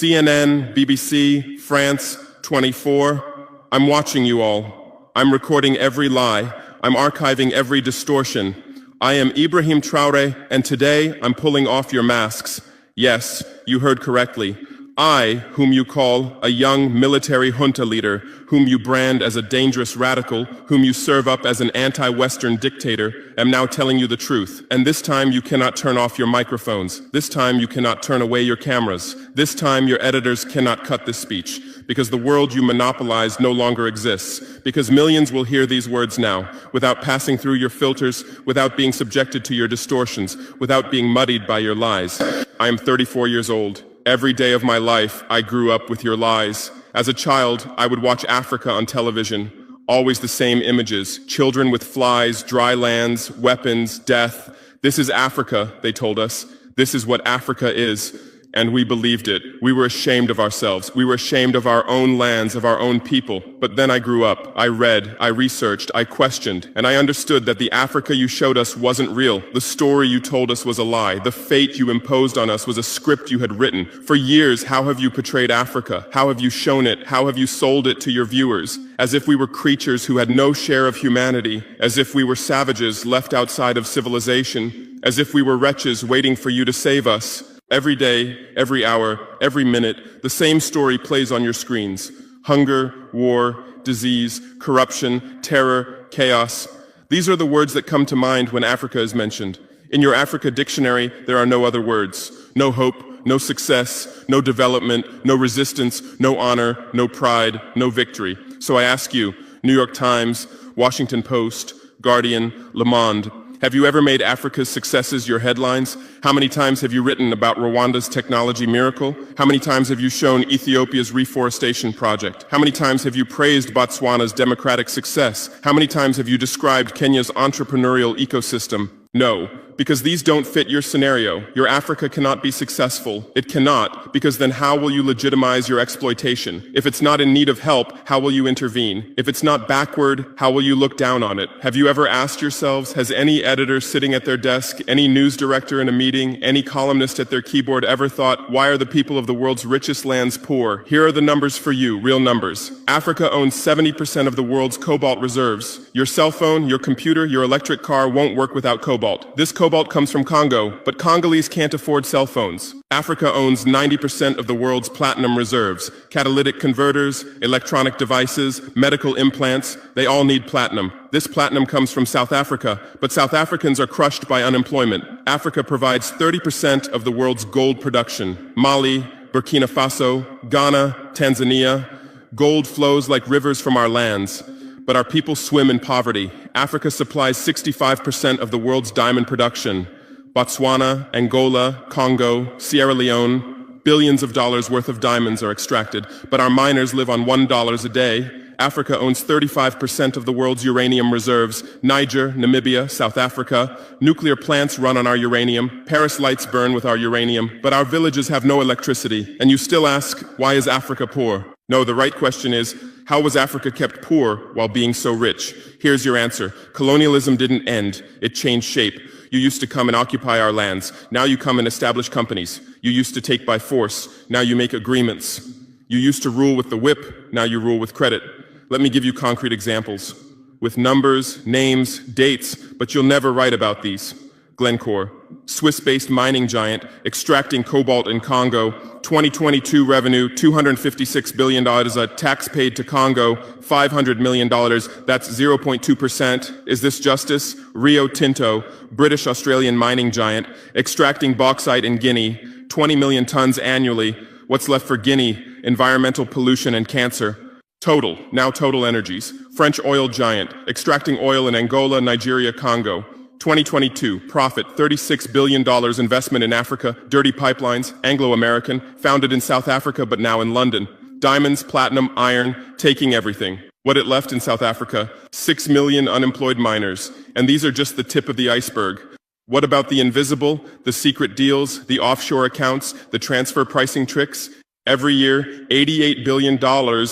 CNN, BBC, France, 24. I'm watching you all. I'm recording every lie. I'm archiving every distortion. I am Ibrahim Traore, and today I'm pulling off your masks. Yes, you heard correctly. I, whom you call a young military junta leader, whom you brand as a dangerous radical, whom you serve up as an anti-Western dictator, am now telling you the truth. And this time you cannot turn off your microphones. This time you cannot turn away your cameras. This time your editors cannot cut this speech, because the world you monopolize no longer exists. Because millions will hear these words now, without passing through your filters, without being subjected to your distortions, without being muddied by your lies. I am 34 years old. Every day of my life, I grew up with your lies. As a child, I would watch Africa on television. Always the same images. Children with flies, dry lands, weapons, death. This is Africa, they told us. This is what Africa is. And we believed it. We were ashamed of ourselves. We were ashamed of our own lands, of our own people. But then I grew up. I read, I researched, I questioned, and I understood that the Africa you showed us wasn't real. The story you told us was a lie. The fate you imposed on us was a script you had written. For years, how have you portrayed Africa? How have you shown it? How have you sold it to your viewers? As if we were creatures who had no share of humanity, as if we were savages left outside of civilization, as if we were wretches waiting for you to save us. Every day, every hour, every minute, the same story plays on your screens. Hunger, war, disease, corruption, terror, chaos. These are the words that come to mind when Africa is mentioned. In your Africa dictionary, there are no other words. No hope, no success, no development, no resistance, no honor, no pride, no victory. So I ask you, New York Times, Washington Post, Guardian, Le Monde, have you ever made Africa's successes your headlines? How many times have you written about Rwanda's technology miracle? How many times have you shown Ethiopia's reforestation project? How many times have you praised Botswana's democratic success? How many times have you described Kenya's entrepreneurial ecosystem? No, because these don't fit your scenario. Your Africa cannot be successful. It cannot, because then how will you legitimize your exploitation? If it's not in need of help, how will you intervene? If it's not backward, how will you look down on it? Have you ever asked yourselves, has any editor sitting at their desk, any news director in a meeting, any columnist at their keyboard ever thought, why are the people of the world's richest lands poor? Here are the numbers for you, real numbers. Africa owns 70% of the world's cobalt reserves. Your cell phone, your computer, your electric car won't work without cobalt. This cobalt comes from Congo, but Congolese can't afford cell phones. Africa owns 90% of the world's platinum reserves. Catalytic converters, electronic devices, medical implants, they all need platinum. This platinum comes from South Africa, but South Africans are crushed by unemployment. Africa provides 30% of the world's gold production. Mali, Burkina Faso, Ghana, Tanzania. Gold flows like rivers from our lands. But our people swim in poverty. Africa supplies 65% of the world's diamond production. Botswana, Angola, Congo, Sierra Leone, billions of dollars worth of diamonds are extracted, but our miners live on $1 a day. Africa owns 35% of the world's uranium reserves. Niger, Namibia, South Africa. Nuclear plants run on our uranium. Paris lights burn with our uranium, but our villages have no electricity. And you still ask, why is Africa poor? No, the right question is, how was Africa kept poor while being so rich? Here's your answer. Colonialism didn't end. It changed shape. You used to come and occupy our lands. Now you come and establish companies. You used to take by force. Now you make agreements. You used to rule with the whip. Now you rule with credit. Let me give you concrete examples. With numbers, names, dates, but you'll never write about these. Glencore, Swiss-based mining giant, extracting cobalt in Congo. 2022 revenue, $256 billion. A tax paid to Congo, $500 million. That's 0.2%. Is this justice? Rio Tinto, British-Australian mining giant, extracting bauxite in Guinea, 20 million tons annually. What's left for Guinea? Environmental pollution and cancer. Total, now Total Energies, French oil giant, extracting oil in Angola, Nigeria, Congo. 2022, profit, $36 billion investment in Africa, dirty pipelines, Anglo-American, founded in South Africa but now in London. Diamonds, platinum, iron, taking everything. What it left in South Africa? 6 million unemployed miners. And these are just the tip of the iceberg. What about the invisible, the secret deals, the offshore accounts, the transfer pricing tricks? Every year, $88 billion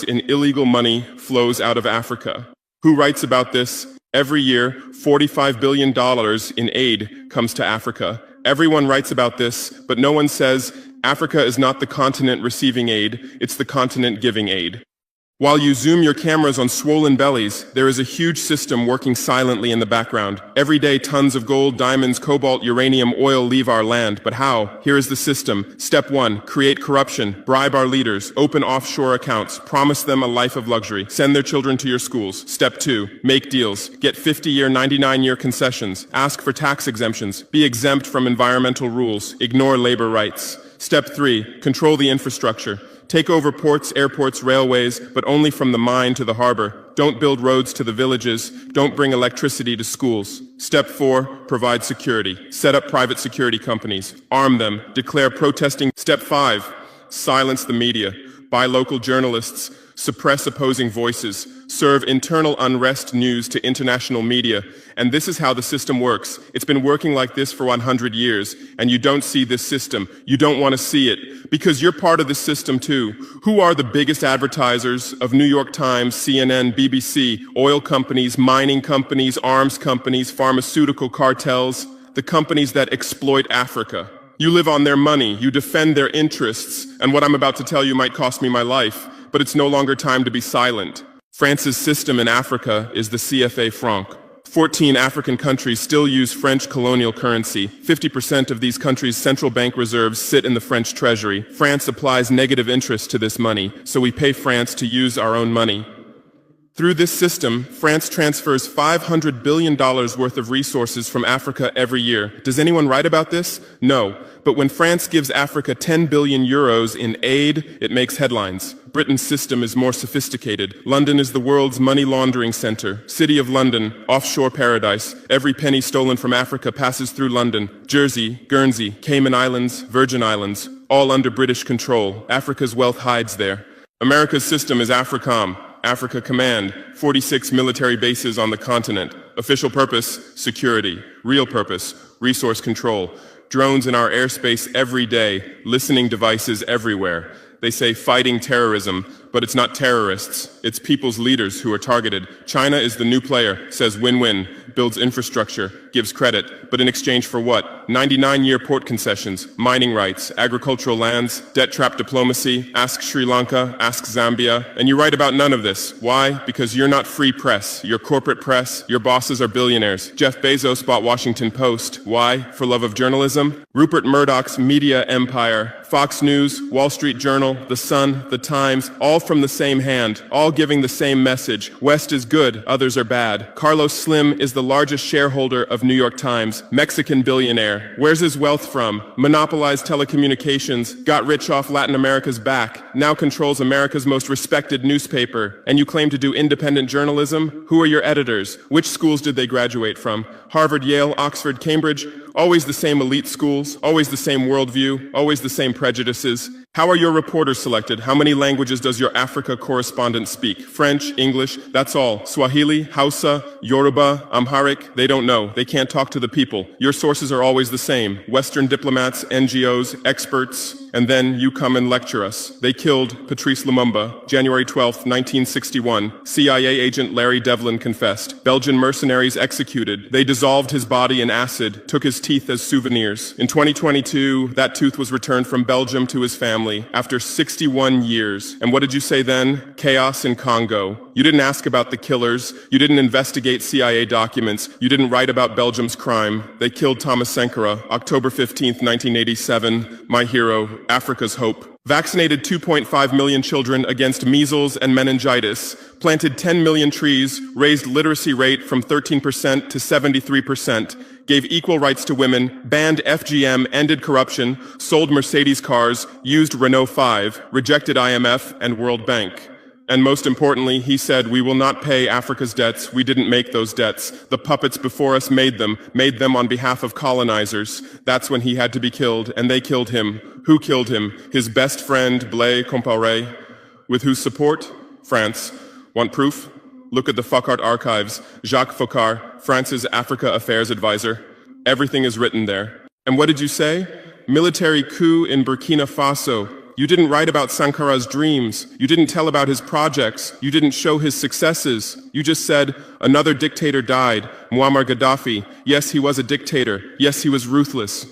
in illegal money flows out of Africa. Who writes about this? Every year, $45 billion in aid comes to Africa. Everyone writes about this, but no one says Africa is not the continent receiving aid, it's the continent giving aid. While you zoom your cameras on swollen bellies, there is a huge system working silently in the background. Every day, tons of gold, diamonds, cobalt, uranium, oil leave our land. But how? Here is the system. Step 1, create corruption, bribe our leaders, open offshore accounts, promise them a life of luxury, send their children to your schools. Step 2, make deals, get 50-year, 99-year concessions, ask for tax exemptions, be exempt from environmental rules, ignore labor rights. Step 3, control the infrastructure. Take over ports, airports, railways, but only from the mine to the harbor. Don't build roads to the villages. Don't bring electricity to schools. Step 4, provide security. Set up private security companies. Arm them. Declare protesting. Step 5, silence the media. Buy local journalists. Suppress opposing voices. Serve internal unrest news to international media. And this is how the system works. It's been working like this for 100 years, and you don't see this system. You don't want to see it, because you're part of this system too. Who are the biggest advertisers of New York Times, CNN, BBC, oil companies, mining companies, arms companies, pharmaceutical cartels, the companies that exploit Africa? You live on their money, you defend their interests, and what I'm about to tell you might cost me my life, but it's no longer time to be silent. France's system in Africa is the CFA franc. 14 African countries still use French colonial currency. 50% of these countries' central bank reserves sit in the French treasury. France applies negative interest to this money, so we pay France to use our own money. Through this system, France transfers $500 billion worth of resources from Africa every year. Does anyone write about this? No. But when France gives Africa 10 billion euros in aid, it makes headlines. Britain's system is more sophisticated. London is the world's money laundering center. City of London, offshore paradise. Every penny stolen from Africa passes through London. Jersey, Guernsey, Cayman Islands, Virgin Islands, all under British control. Africa's wealth hides there. America's system is AFRICOM. Africa Command, 46 military bases on the continent. Official purpose, security. Real purpose, resource control. Drones in our airspace every day, listening devices everywhere. They say fighting terrorism, but it's not terrorists. It's people's leaders who are targeted. China is the new player, says win-win, builds infrastructure, gives credit, but in exchange for what? 99-year port concessions, mining rights, agricultural lands, debt-trap diplomacy, ask Sri Lanka, ask Zambia, and you write about none of this. Why? Because you're not free press. You're corporate press. Your bosses are billionaires. Jeff Bezos bought Washington Post. Why? For love of journalism? Rupert Murdoch's media empire, Fox News, Wall Street Journal, The Sun, The Times, all from the same hand, all giving the same message. West is good, others are bad. Carlos Slim is the largest shareholder of New York Times, Mexican billionaire. Where's his wealth from? Monopolized telecommunications, got rich off Latin America's back, now controls America's most respected newspaper. And you claim to do independent journalism? Who are your editors? Which schools did they graduate from? Harvard, Yale, Oxford, Cambridge? Always the same elite schools, always the same worldview, always the same prejudices. How are your reporters selected? How many languages does your Africa correspondent speak? French, English, that's all. Swahili, Hausa, Yoruba, Amharic, they don't know. They can't talk to the people. Your sources are always the same. Western diplomats, NGOs, experts, and then you come and lecture us. They killed Patrice Lumumba, January 12, 1961. CIA agent Larry Devlin confessed. Belgian mercenaries executed. They dissolved his body in acid, took his teeth as souvenirs. In 2022, that tooth was returned from Belgium to his family after 61 years. And what did you say then? Chaos in Congo. You didn't ask about the killers. You didn't investigate CIA documents. You didn't write about Belgium's crime. They killed Thomas Sankara, October 15, 1987. My hero, Africa's hope. Vaccinated 2.5 million children against measles and meningitis, planted 10 million trees, raised literacy rate from 13% to 73%, gave equal rights to women, banned FGM, ended corruption, sold Mercedes cars, used Renault 5, rejected IMF and World Bank. And most importantly, he said, we will not pay Africa's debts. We didn't make those debts. The puppets before us made them on behalf of colonizers. That's when he had to be killed, and they killed him. Who killed him? His best friend, Blaise Compaoré. With whose support? France. Want proof? Look at the Focart archives. Jacques Faucard, France's Africa Affairs advisor. Everything is written there. And what did you say? Military coup in Burkina Faso. You didn't write about Sankara's dreams. You didn't tell about his projects. You didn't show his successes. You just said, another dictator died, Muammar Gaddafi. Yes, he was a dictator. Yes, he was ruthless.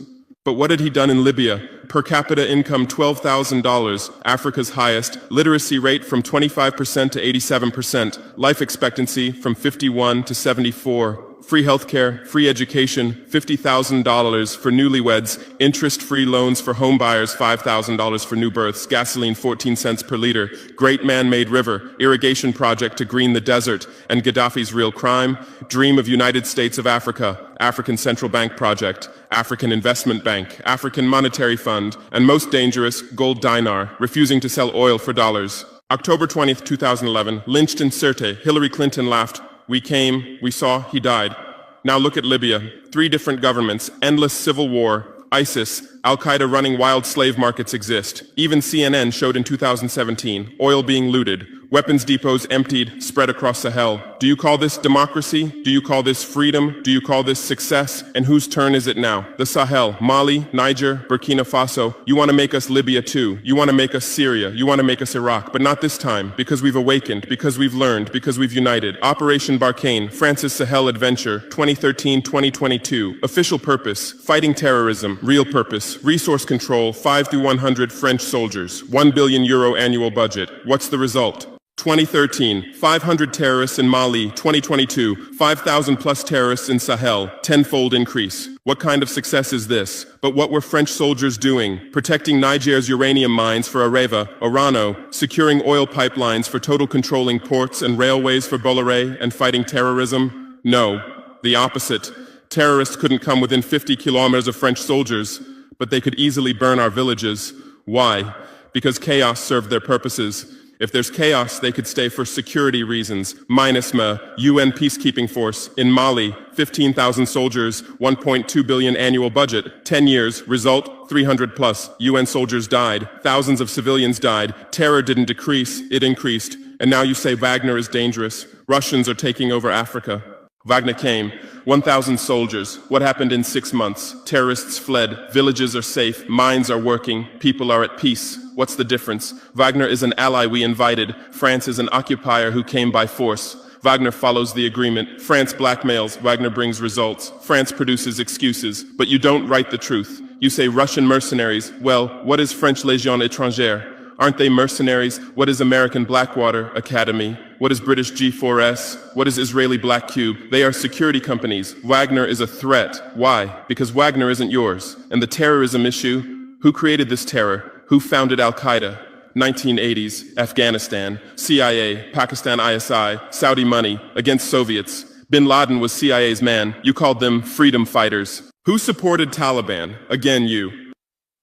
But what had he done in Libya? Per capita income $12,000, Africa's highest, literacy rate from 25% to 87%, life expectancy from 51 to 74, free healthcare, free education, $50,000 for newlyweds, interest-free loans for homebuyers, $5,000 for new births, gasoline 14 cents per liter, great man-made river, irrigation project to green the desert, and Gaddafi's real crime, dream of United States of Africa, African Central Bank project, African Investment Bank, African Monetary Fund, and most dangerous, gold dinar, refusing to sell oil for dollars. October 20th, 2011, lynched in Sirte, Hillary Clinton laughed. We came, we saw, he died. Now look at Libya. 3 different governments, endless civil war, ISIS, Al-Qaeda running wild slave markets exist. Even CNN showed in 2017, oil being looted, weapons depots emptied, spread across Sahel. Do you call this democracy? Do you call this freedom? Do you call this success? And whose turn is it now? The Sahel, Mali, Niger, Burkina Faso. You want to make us Libya too. You want to make us Syria. You want to make us Iraq. But not this time, because we've awakened, because we've learned, because we've united. Operation Barkhane, France's Sahel adventure, 2013-2022. Official purpose, fighting terrorism. Real purpose, resource control, 5 through 100 French soldiers. €1 billion annual budget. What's the result? 2013, 500 terrorists in Mali. 2022, 5,000 plus terrorists in Sahel, tenfold increase. What kind of success is this? But what were French soldiers doing? Protecting Niger's uranium mines for Areva, Orano, securing oil pipelines for Total, controlling ports and railways for Bolloré, and fighting terrorism? No, the opposite. Terrorists couldn't come within 50 kilometers of French soldiers, but they could easily burn our villages. Why? Because chaos served their purposes. If there's chaos, they could stay for security reasons. MINUSMA, UN peacekeeping force. In Mali, 15,000 soldiers, 1.2 billion annual budget. 10 years, result, 300 plus. UN soldiers died. Thousands of civilians died. Terror didn't decrease, it increased. And now you say Wagner is dangerous. Russians are taking over Africa. Wagner came. 1,000 soldiers. What happened in 6 months? Terrorists fled. Villages are safe. Mines are working. People are at peace. What's the difference? Wagner is an ally we invited. France is an occupier who came by force. Wagner follows the agreement. France blackmails. Wagner brings results. France produces excuses. But you don't write the truth. You say Russian mercenaries. Well, what is French Légion étrangère? Aren't they mercenaries? What is American Blackwater Academy? What is British G4S? What is Israeli Black Cube? They are security companies. Wagner is a threat. Why? Because Wagner isn't yours. And the terrorism issue? Who created this terror? Who founded Al-Qaeda? 1980s, Afghanistan, CIA, Pakistan ISI, Saudi money, against Soviets. Bin Laden was CIA's man. You called them freedom fighters. Who supported Taliban? Again, you.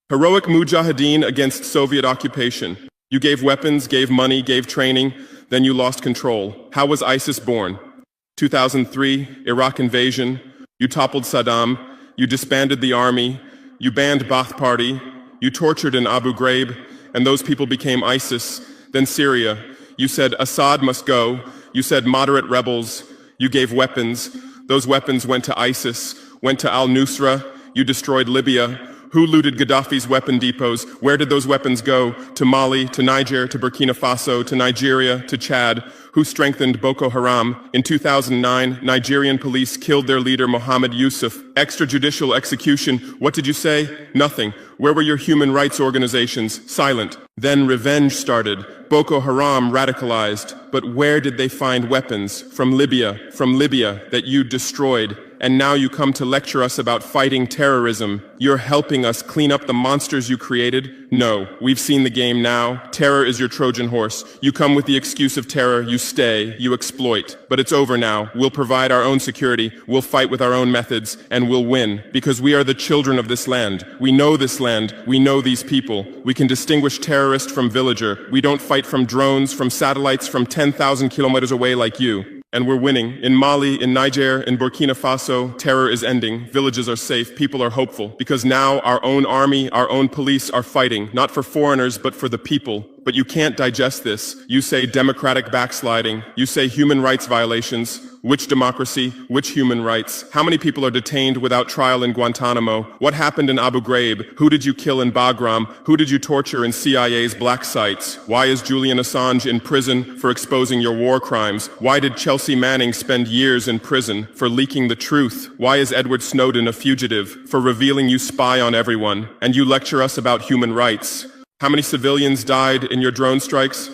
Heroic mujahideen against Soviet occupation. You gave weapons, gave money, gave training, then you lost control. How was ISIS born? 2003, Iraq invasion. You toppled Saddam. You disbanded the army. You banned Ba'ath Party. You tortured in Abu Ghraib, and those people became ISIS. Then Syria. You said Assad must go. You said moderate rebels. You gave weapons. Those weapons went to ISIS, went to al-Nusra. You destroyed Libya. Who looted Gaddafi's weapon depots? Where did those weapons go? To Mali, to Niger, to Burkina Faso, to Nigeria, to Chad? Who strengthened Boko Haram? In 2009, Nigerian police killed their leader Mohammed Yusuf. Extrajudicial execution. What did you say? Nothing. Where were your human rights organizations? Silent. Then revenge started. Boko Haram radicalized. But where did they find weapons? From Libya that you destroyed. And now you come to lecture us about fighting terrorism. You're helping us clean up the monsters you created? No, we've seen the game now. Terror is your Trojan horse. You come with the excuse of terror, you stay, you exploit. But it's over now. We'll provide our own security, we'll fight with our own methods, and we'll win. Because we are the children of this land. We know this land, we know these people. We can distinguish terrorist from villager. We don't fight from drones, from satellites, from 10,000 kilometers away like you. And we're winning. In Mali, in Niger, in Burkina Faso, terror is ending. Villages are safe. People are hopeful. Because now our own army, our own police are fighting, not for foreigners, but for the people. But you can't digest this. You say democratic backsliding. You say human rights violations. Which democracy? Which human rights? How many people are detained without trial in Guantanamo? What happened in Abu Ghraib? Who did you kill in Bagram? Who did you torture in CIA's black sites? Why is Julian Assange in prison for exposing your war crimes? Why did Chelsea Manning spend years in prison for leaking the truth? Why is Edward Snowden a fugitive for revealing you spy on everyone? And you lecture us about human rights. How many civilians died in your drone strikes?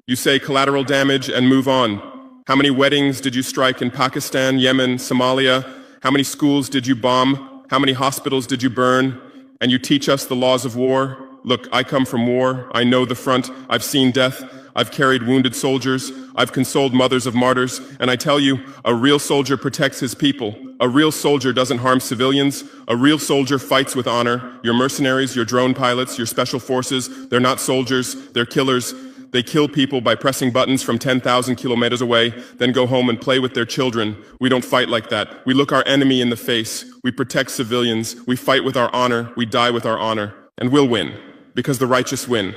You say collateral damage and move on. How many weddings did you strike in Pakistan, Yemen, Somalia? How many schools did you bomb? How many hospitals did you burn? And you teach us the laws of war? Look, I come from war. I know the front. I've seen death. I've carried wounded soldiers. I've consoled mothers of martyrs. And I tell you, a real soldier protects his people. A real soldier doesn't harm civilians. A real soldier fights with honor. Your mercenaries, your drone pilots, your special forces, they're not soldiers, they're killers. They kill people by pressing buttons from 10,000 kilometers away, then go home and play with their children. We don't fight like that. We look our enemy in the face. We protect civilians. We fight with our honor. We die with our honor. And we'll win. Because the righteous win.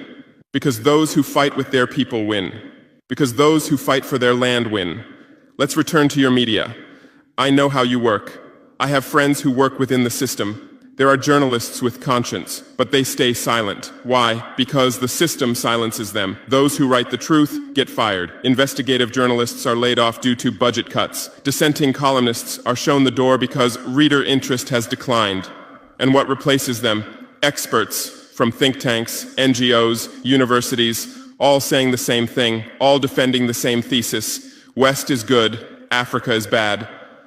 Because those who fight with their people win. Because those who fight for their land win. Let's return to your media. I know how you work. I have friends who work within the system. There are journalists with conscience, but they stay silent. Why? Because the system silences them. Those who write the truth get fired. Investigative journalists are laid off due to budget cuts. Dissenting columnists are shown the door because reader interest has declined. And what replaces them? Experts from think tanks, NGOs, universities, all saying the same thing, all defending the same thesis. West is good, Africa is bad.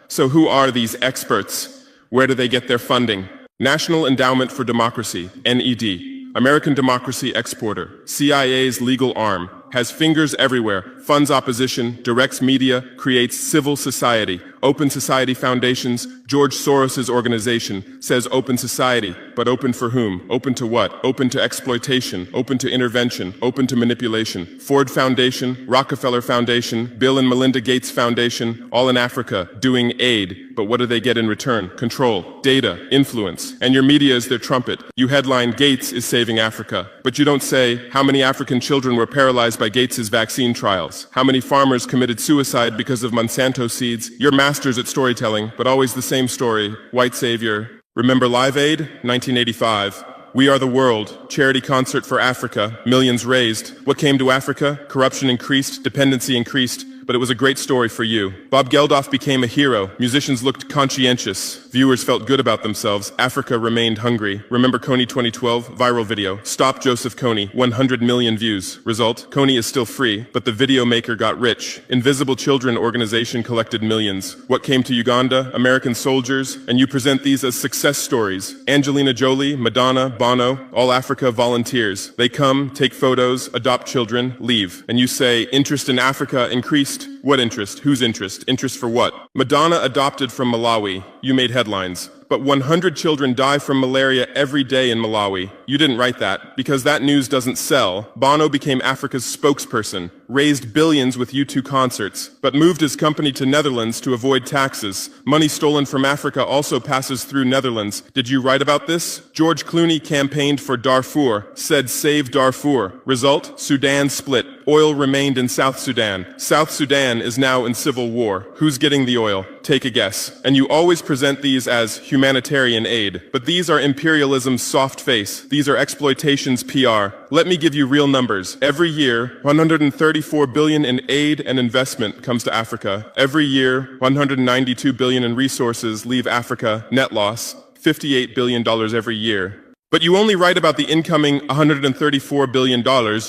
So who are these experts? Where do they get their funding? National Endowment for Democracy, NED, American democracy exporter, CIA's legal arm, has fingers everywhere, funds opposition, directs media, creates civil society. Open Society Foundations, George Soros's organization, says open society, but open for whom? Open to what? Open to exploitation, open to intervention, open to manipulation. Ford Foundation, Rockefeller Foundation, Bill and Melinda Gates Foundation, all in Africa, doing aid. But what do they get in return? Control, data, influence. And your media is their trumpet. You headline, Gates is saving Africa. But you don't say, how many African children were paralyzed by Gates's vaccine trials? How many farmers committed suicide because of Monsanto seeds? You're masters at storytelling, but always the same story. White savior. Remember Live Aid? 1985. We Are the World, charity concert for Africa, millions raised. What came to Africa? Corruption increased, dependency increased, but it was a great story for you. Bob Geldof became a hero. Musicians looked conscientious. Viewers felt good about themselves. Africa remained hungry. Remember Kony 2012? Viral video. Stop Joseph Kony. 100 million views. Result? Kony is still free, but the video maker got rich. Invisible Children organization collected millions. What came to Uganda? American soldiers. And you present these as success stories. Angelina Jolie, Madonna, Bono, all Africa volunteers. They come, take photos, adopt children, leave. And you say, interest in Africa increased. What interest? Whose interest? Interest for what? Madonna adopted from Malawi. You made headlines. But 100 children die from malaria every day in Malawi. You didn't write that, because that news doesn't sell. Bono became Africa's spokesperson, raised billions with U2 concerts, but moved his company to Netherlands to avoid taxes. Money stolen from Africa also passes through Netherlands. Did you write about this? George Clooney campaigned for Darfur, said save Darfur. Result? Sudan split. Oil remained in South Sudan. South Sudan is now in civil war. Who's getting the oil? Take a guess. And you always present these as humanitarian aid. But these are imperialism's soft face. These are exploitation's PR. Let me give you real numbers. Every year, 134 billion in aid and investment comes to Africa. Every year, 192 billion in resources leave Africa. Net loss, $58 billion every year. But you only write about the incoming $134 billion.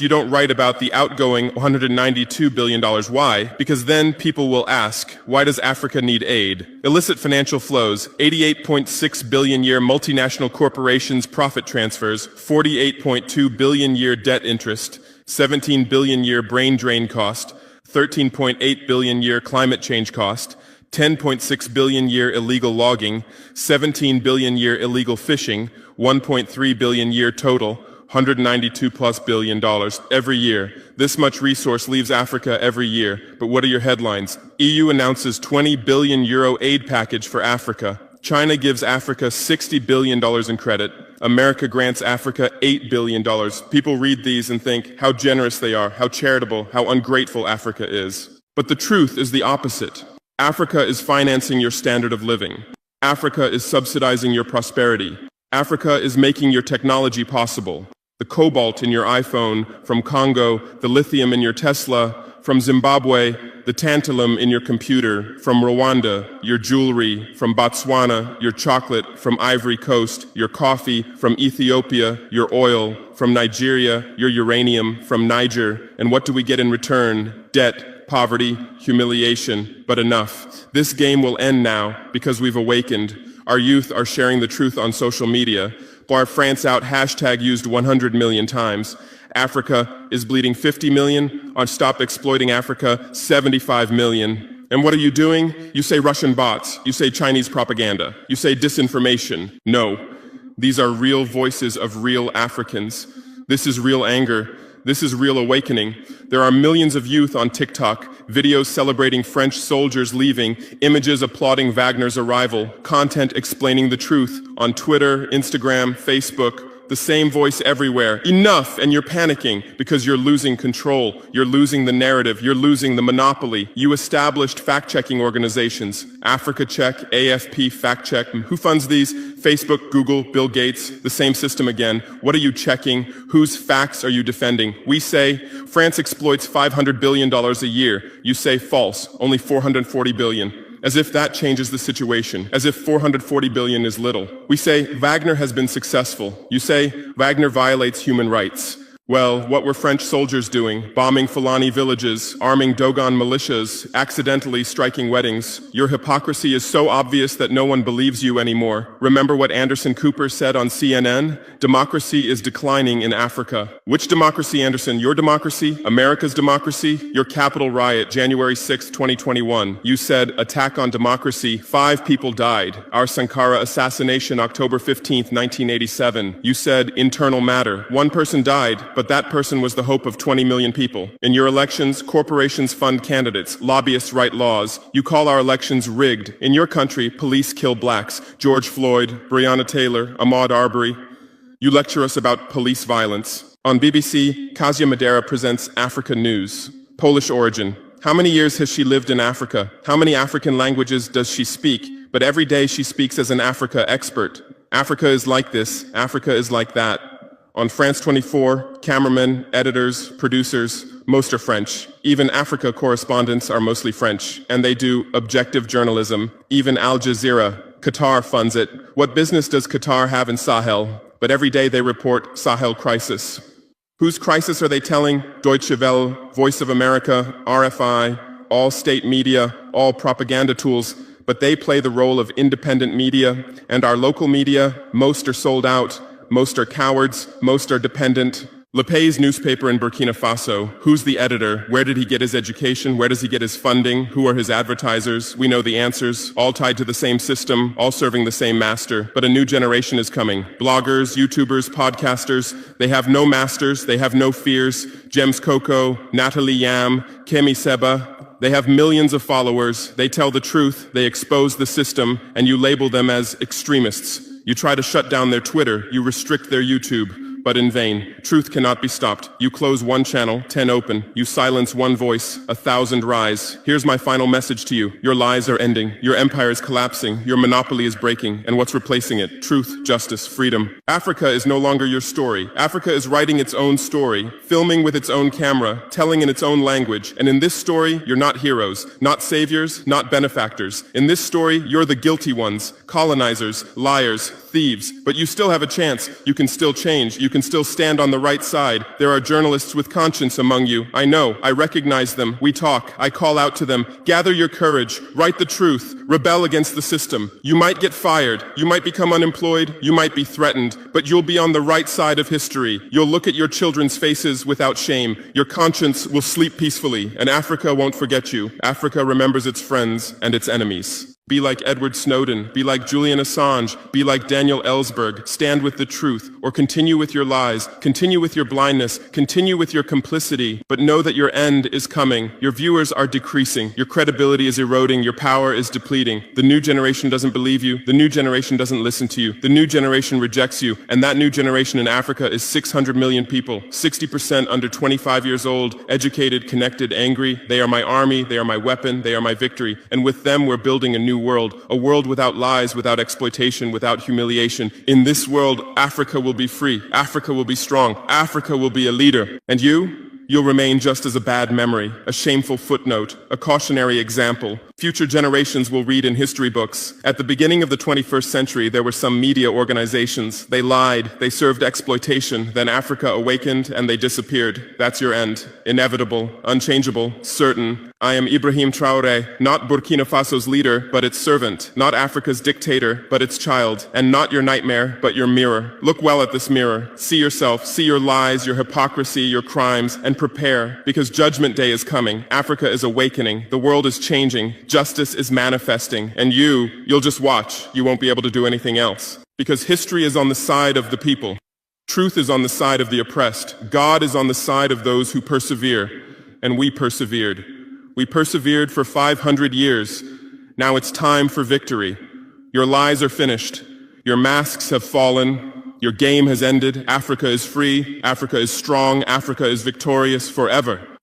You don't write about the outgoing $192 billion. Why? Because then people will ask, why does Africa need aid? Illicit financial flows, 88.6 billion year multinational corporations profit transfers, 48.2 billion year debt interest, 17 billion year brain drain cost, 13.8 billion year climate change cost, 10.6 billion year illegal logging, 17 billion year illegal fishing, 1.3 billion year total, 192 plus billion dollars every year. This much resource leaves Africa every year. But what are your headlines? EU announces 20 billion euro aid package for Africa. China gives Africa $60 billion in credit. America grants Africa $8 billion. People read these and think how generous they are, how charitable, how ungrateful Africa is. But the truth is the opposite. Africa is financing your standard of living. Africa is subsidizing your prosperity. Africa is making your technology possible. The cobalt in your iPhone from Congo, the lithium in your Tesla from Zimbabwe, the tantalum in your computer from Rwanda, your jewelry from Botswana, your chocolate from Ivory Coast, your coffee from Ethiopia, your oil from Nigeria, your uranium from Niger. And what do we get in return? Debt, poverty, humiliation, but enough. This game will end now because we've awakened. Our youth are sharing the truth on social media. Bar France out hashtag used 100 million times. Africa is bleeding 50 million. On Stop Exploiting Africa, 75 million. And what are you doing? You say Russian bots. You say Chinese propaganda. You say disinformation. No. These are real voices of real Africans. This is real anger. This is real awakening. There are millions of youth on TikTok, videos celebrating French soldiers leaving, images applauding Wagner's arrival, content explaining the truth on Twitter, Instagram, Facebook. The same voice everywhere. Enough! And you're panicking because you're losing control. You're losing the narrative. You're losing the monopoly. You established fact-checking organizations. Africa Check, AFP Fact Check. Who funds these? Facebook, Google, Bill Gates. The same system again. What are you checking? Whose facts are you defending? We say France exploits $500 billion a year. You say false. Only $440 billion. As if that changes the situation, as if 440 billion is little. We say Wagner has been successful. You say Wagner violates human rights. Well, what were French soldiers doing? Bombing Fulani villages, arming Dogon militias, accidentally striking weddings. Your hypocrisy is so obvious that no one believes you anymore. Remember what Anderson Cooper said on CNN? Democracy is declining in Africa. Which democracy, Anderson? Your democracy? America's democracy? Your Capitol riot, January 6, 2021. You said, attack on democracy. 5 people died. Our Sankara assassination, October 15, 1987. You said, internal matter. 1 person died. But that person was the hope of 20 million people. In your elections, corporations fund candidates, lobbyists write laws. You call our elections rigged. In your country, police kill blacks. George Floyd, Breonna Taylor, Ahmaud Arbery. You lecture us about police violence. On BBC, Kasia Madera presents Africa News. Polish origin. How many years has she lived in Africa? How many African languages does she speak? But every day she speaks as an Africa expert. Africa is like this. Africa is like that. On France 24, cameramen, editors, producers, most are French. Even Africa correspondents are mostly French, and they do objective journalism. Even Al Jazeera. Qatar funds it. What business does Qatar have in Sahel? But every day they report Sahel crisis. Whose crisis are they telling? Deutsche Welle, Voice of America, RFI, all state media, all propaganda tools. But they play the role of independent media, and our local media, most are sold out. Most are cowards, most are dependent. Lepay's newspaper in Burkina Faso, who's the editor? Where did he get his education? Where does he get his funding? Who are his advertisers? We know the answers, all tied to the same system, all serving the same master. But a new generation is coming. Bloggers, YouTubers, podcasters, they have no masters, they have no fears. James Coco, Natalie Yam, Kemi Seba, they have millions of followers. They tell the truth, they expose the system, and you label them as extremists. You try to shut down their Twitter, you restrict their YouTube, but in vain. Truth cannot be stopped. You close 1 channel, 10 open. You silence 1 voice, 1,000 rise. Here's my final message to you. Your lies are ending. Your empire is collapsing. Your monopoly is breaking. And what's replacing it? Truth, justice, freedom. Africa is no longer your story. Africa is writing its own story, filming with its own camera, telling in its own language. And in this story, you're not heroes, not saviors, not benefactors. In this story, you're the guilty ones, colonizers, liars, thieves. But you still have a chance. You can still change. You can still stand on the right side. There are journalists with conscience among you. I know. I recognize them. We talk. I call out to them. Gather your courage. Write the truth. Rebel against the system. You might get fired. You might become unemployed. You might be threatened. But you'll be on the right side of history. You'll look at your children's faces without shame. Your conscience will sleep peacefully. And Africa won't forget you. Africa remembers its friends and its enemies. Be like Edward Snowden, be like Julian Assange, be like Daniel Ellsberg, stand with the truth, or continue with your lies, continue with your blindness, continue with your complicity, but know that your end is coming. Your viewers are decreasing, your credibility is eroding, your power is depleting. The new generation doesn't believe you, the new generation doesn't listen to you, the new generation rejects you, and that new generation in Africa is 600 million people, 60% under 25 years old, educated, connected, angry. They are my army, they are my weapon, they are my victory, and with them we're building a new world, a world without lies, without exploitation, without humiliation. In this world, Africa will be free, Africa will be strong, Africa will be a leader. And you'll remain just as a bad memory, a shameful footnote, a cautionary example. Future generations will read in history books. At the beginning of the 21st century, there were some media organizations. They lied, they served exploitation. Then Africa awakened and they disappeared. That's your end. Inevitable, unchangeable, certain. I am Ibrahim Traore, not Burkina Faso's leader, but its servant. Not Africa's dictator, but its child. And not your nightmare, but your mirror. Look well at this mirror. See yourself, see your lies, your hypocrisy, your crimes, and prepare, because Judgment Day is coming. Africa is awakening. The world is changing. Justice is manifesting. And you'll just watch. You won't be able to do anything else. Because history is on the side of the people. Truth is on the side of the oppressed. God is on the side of those who persevere. And we persevered. We persevered for 500 years. Now it's time for victory. Your lies are finished. Your masks have fallen. Your game has ended. Africa is free. Africa is strong. Africa is victorious forever.